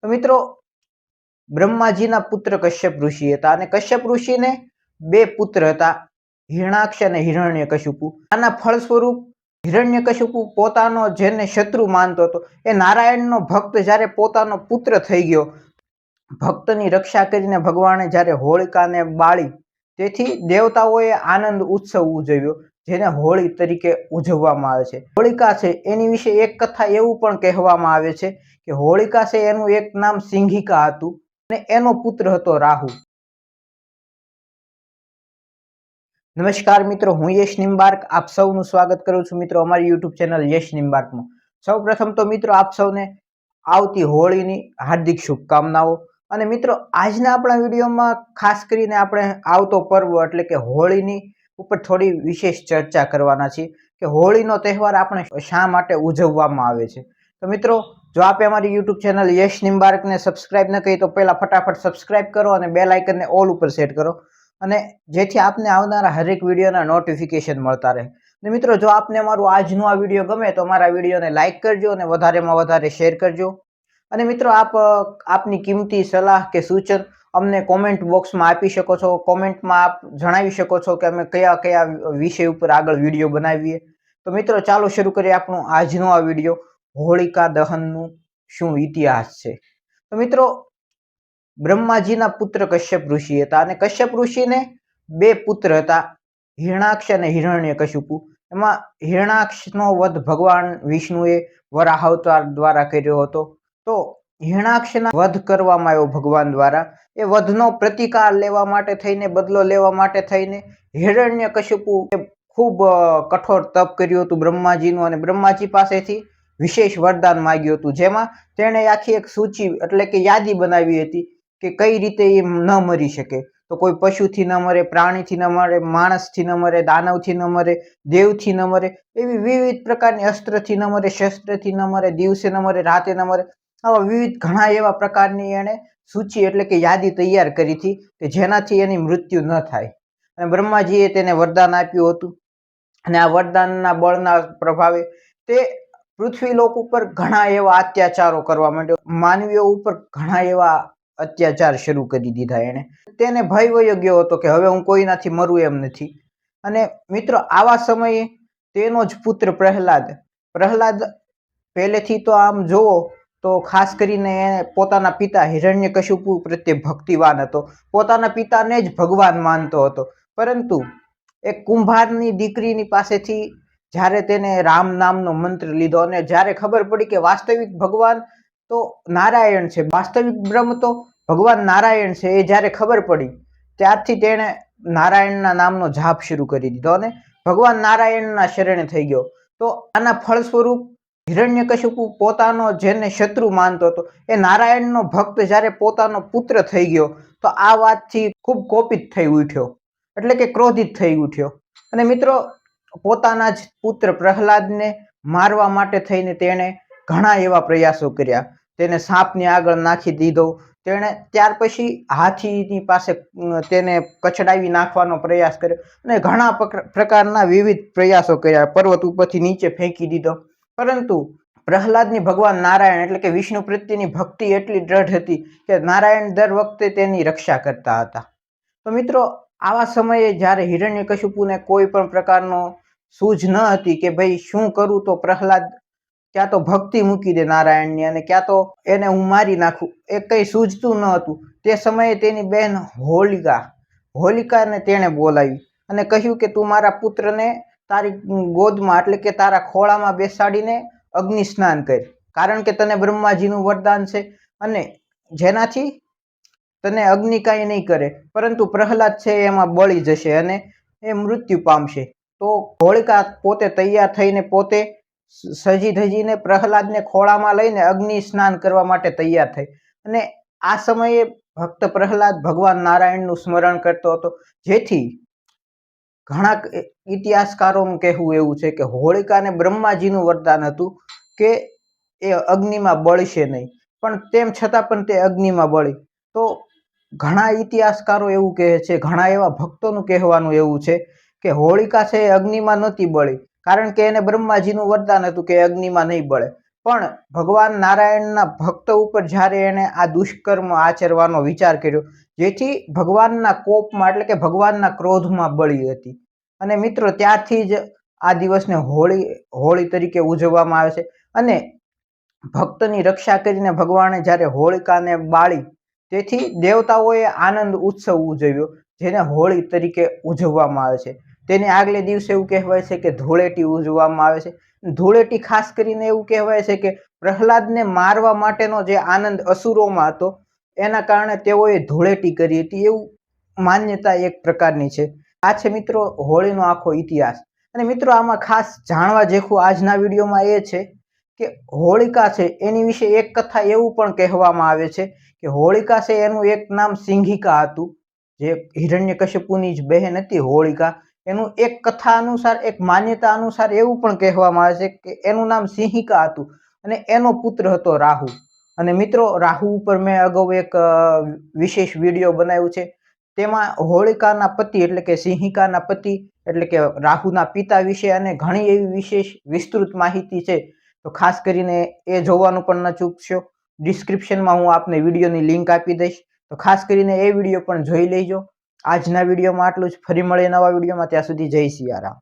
તો મિત્રો બ્રહ્માજીના પુત્ર કશ્યપ ઋષિ હતા અને કશ્યપ ઋષિને બે પુત્ર હતા, હિરણાક્ષ અને હિરણ્યકશિપુ. આના ફળ સ્વરૂપ હિરણ્યકશિપુ પોતાનો જેને શત્રુ માનતો હતો એ નારાયણનો ભક્ત જ્યારે પોતાનો પુત્ર થઈ ગયો, ભક્તની રક્ષા કરીને ભગવાને જ્યારે હોળિકાને બાળી, તેથી દેવતાઓએ આનંદ ઉત્સવ ઉજવ્યો જેને હોળી તરીકે ઉજવવામાં આવે છે. હોળિકા છે એની વિશે એક કથા એવું પણ કહેવામાં આવે છે કે હોળિકા છે એનું એક નામ સિંઘિકા હતું અને એનો પુત્ર હતો રાહુ. નમસ્કાર મિત્રો, હું યશ નિમ્બાર્ક આપ સૌનું સ્વાગત કરું છું મિત્રો અમારી યુટ્યુબ ચેનલ યશ નિમ્બાર્કમાં. સૌ પ્રથમ તો મિત્રો આપ સૌને આવતી હોળીની હાર્દિક શુભકામનાઓ. અને મિત્રો આજના આપણા વિડીયોમાં ખાસ કરીને આપણે આવતો પર્વ એટલે કે હોળીની ઉપર થોડી વિશેષ ચર્ચા કરવાના છીએ કે હોળીનો તહેવાર આપણે શા માટે ઉજવવામાં આવે છે. તો મિત્રો જો આપે અમારી યુટ્યુબ ચેનલ યશ નિમ્બાર્કને સબસ્ક્રાઇબ ન કરી તો પહેલા ફટાફટ સબસ્ક્રાઇબ કરો અને બેલ આઇકનને ઓલ ઉપર સેટ કરો અને જેથી આપને આવનારા હરેક વિડીયોના નોટિફિકેશન મળતા રહે. અને મિત્રો જો આપને અમારું આજનું આ વિડીયો ગમે તો અમારા વિડીયોને લાઇક કરજો અને વધારેમાં વધારે શેર કરજો. અને મિત્રો આપની કિંમતી સલાહ કે સૂચન અમને કોમેન્ટ બોક્સમાં આપી શકો છો. કોમેન્ટમાં આપ જણાવી શકો છો કે અમે કયા કયા વિષય ઉપર આગળ વિડીયો બનાવીએ. તો મિત્રો ચાલો શરૂ કરીએ આપણું આજનો આ વિડીયો, હોળિકા દહનનું શું ઇતિહાસ છે. તો મિત્રો બ્રહ્માજીના પુત્ર કશ્યપ ઋષિ હતા અને કશ્યપ ઋષિને બે પુત્ર હતા, હિરણાક્ષ અને હિરણ્યકશિપુ. એમાં હિરણાક્ષનો વધ ભગવાન વિષ્ણુએ વરાહ અવતાર દ્વારા કર્યો હતો. તો હિરણાક્ષના વધ કરવામાં આવ્યો ભગવાન દ્વારા. એ વધનો પ્રતિકાર લેવા માટે થઈને, બદલો લેવા માટે થઈને હિરણ્યકશિપુ ખૂબ કઠોર તપ કર્યું હતું બ્રહ્માજીનું અને બ્રહ્માજી પાસેથી વિશેષ વરદાન માંગ્યું હતું, જેમાં તેણે આખી એક સૂચિ એટલે કે યાદી બનાવી હતી કે કઈ રીતે એ ન મરી શકે. તો કોઈ પશુથી ન મરે, પ્રાણીથી ન મરે, માણસથી ન મરે, દાનવથી ન મરે, દેવથી ન મરે, એવી વિવિધ પ્રકારની અસ્ત્રથી ન મરે, શસ્ત્રથી ન મરે, દિવસે ન મરે, રાતે ન મરે, આવા વિવિધ ઘણા એવા પ્રકારની એણે સૂચિ એટલે કે યાદી તૈયાર કરી હતી કે જેનાથી એની મૃત્યુ ન થાય. અને બ્રહ્માજીએ તેને વરદાન આપ્યું હતું અને આ વરદાનના બળના પ્રભાવે તે પૃથ્વીલોક ઉપર ઘણા એવા અત્યાચારો કરવા માંડ્યો. માનવીઓ ઉપર ઘણા એવા અત્યાચાર શરૂ કરી દીધા એણે. તેને ભય વયો ગયો હતો કે હવે હું કોઈનાથી મરું એમ નથી. અને મિત્રો આવા સમયે તેનો જ પુત્ર પ્રહલાદ પહેલેથી તો આમ જોવો તો ખાસ કરીને એને પોતાના પિતા હિરણ્યકશિપુ પ્રત્યે ભક્તિવાન હતો, પોતાના પિતાને જ ભગવાન માનતો હતો. પરંતુ એક કુંભારની દીકરીની પાસેથી જ્યારે તેને રામ નામનો મંત્ર લીધો અને જ્યારે ખબર પડી કે વાસ્તવિક ભગવાન તો નારાયણ છે, વાસ્તવિક બ્રહ્મ તો ભગવાન નારાયણ છે, એ જ્યારે ખબર પડી ત્યારથી તેણે નારાયણના નામનો જાપ શરૂ કરી દીધો અને ભગવાન નારાયણના શરણે થઈ ગયો. તો આના ફળ સ્વરૂપ હિરણ્યકશિપુ પોતાનો જેને શત્રુ માનતો હતો એ નારાયણનો ભક્ત જ્યારે પોતાનો પુત્ર થઈ ગયો તો આ વાતથી ખૂબ કોપિત થઈ ઉઠ્યો એટલે કે ક્રોધિત થઈ ઉઠ્યો. અને મિત્રો પોતાના જ પુત્ર પ્રહલાદને મારવા માટે થઈને તેણે ઘણા એવા પ્રયાસો કર્યા. તેને સાપની આગળ નાખી દીધો. તેણે ત્યાર પછી હાથીની પાસે તેને કચડાવી નાખવાનો પ્રયાસ કર્યો અને ઘણા પ્રકારના વિવિધ પ્રયાસો કર્યા. પર્વત ઉપરથી નીચે ફેંકી દીધો. પરંતુ પ્રહલાદની ભગવાન નારાયણ એટલે કે વિષ્ણુ પ્રત્યેની ભક્તિ એટલી દ્રઢ હતી કે નારાયણ દર વખતે તેની રક્ષા કરતા હતા. તો મિત્રો આવા સમયે જ્યારે હિરણ્યકશિપુને કોઈ પણ પ્રકારનો સૂઝ ન હતી કે ભાઈ શું કરું, તો પ્રહલાદ ક્યાં તો ભક્તિ મૂકી દે નારાયણની અને ક્યાં તો એને હું મારી નાખું, એ કંઈ સૂઝતું ન હતું. તે સમયે તેની બહેન હોલિકાને તેણે બોલાવી અને કહ્યું કે તું મારા પુત્રને તારી ગોદમાં એટલે કે તારા ખોળામાં બેસાડીને અગ્નિ સ્નાન કર, કારણ કે તને બ્રહ્માજીનું વરદાન છે અને જેનાથી તને અગ્નિ કાંઈ નહીં કરે, પરંતુ પ્રહલાદ છે એમાં બળી જશે અને એ મૃત્યુ પામશે. તો હોલિકા પોતે તૈયાર થઈને પોતે સજી ધજીને પ્રહલાદને ખોળામાં લઈને અગ્નિ સ્નાન કરવા માટે તૈયાર થઈ. અને આ સમયે ભક્ત પ્રહલાદ ભગવાન નારાયણનું સ્મરણ કરતો હતો, જેથી ઘણા ઇતિહાસકારોનું કહેવું એવું છે કે હોલિકાને બ્રહ્માજીનું વરદાન હતું કે એ અગ્નિમાં બળશે નહીં, પણ તેમ છતાં પણ તે અગ્નિમાં બળી. તો ઘણા ઇતિહાસકારો એવું કહે છે, ઘણા એવા ભક્તોનું કહેવાનું એવું છે કે હોલિકા છે એ અગ્નિમાં નહોતી બળી, કારણ કે એને બ્રહ્માજીનું વરદાન હતું કે અગ્નિમાં નહીં બળે. પણ ભગવાન નારાયણના ભક્ત ઉપર જ્યારે એણે આ દુષ્કર્મ આચરવાનો વિચાર કર્યો, જેથી ભગવાનના કોપમાં એટલે કે ભગવાનના ક્રોધમાં બળી હતી. અને મિત્રો ત્યારથી જ આ દિવસને હોળી તરીકે ઉજવવામાં આવે છે. અને ભક્તની રક્ષા કરીને ભગવાને જ્યારે હોળિકાને બાળી, તેથી દેવતાઓએ આનંદ ઉત્સવ ઉજવ્યો, જેને હોળી તરીકે ઉજવવામાં આવે છે. તેને આગલે દિવસે એવું કહેવાય છે કે ધૂળેટી ઉજવવામાં આવે છે. ધૂળેટી ખાસ કરીને એવું કહેવાય છે કે પ્રહલાદને મારવા માટેનો જે આનંદ અસુરોમાં હતો, એના કારણે તેઓએ ધૂળેટી કરી હતી, એવું માન્યતા એક પ્રકારની છે. આ છે મિત્રો હોળીનો આખો ઇતિહાસ. અને મિત્રો આમાં ખાસ જાણવા જેવું આજના વિડીયોમાં એ છે કે હોળિકા છે એની વિશે એક કથા એવું પણ કહેવામાં આવે છે કે હોળિકા છે એનું એક નામ સિંહિકા હતું, જે હિરણ્યકશ્યપુની જ બહેન હતી હોળિકા. એનું એક કથા અનુસાર, એક માન્યતા અનુસાર એવું પણ કહેવામાં આવે છે કે એનું નામ સિંહિકા હતું અને એનો પુત્ર હતો રાહુ. અને મિત્રો રાહુ ઉપર મેં અગાઉ એક વિશેષ વિડીયો બનાવ્યું છે. તેમાં હોળિકાના પતિ એટલે કે સિંહિકાના પતિ એટલે કે રાહુના પિતા વિશે અને ઘણી એવી વિશેષ વિસ્તૃત માહિતી છે. તો ખાસ કરીને એ જોવાનું પણ ન ચૂકશો. ડિસ્ક્રિપ્શનમાં હું આપને વિડીયોની લિંક આપી દઈશ, તો ખાસ કરીને એ વિડીયો પણ જોઈ લેજો. આજના વિડીયોમાં આટલું જ. ફરી મળીએ નવા વિડીયોમાં. ત્યાં સુધી જય સિયારામ.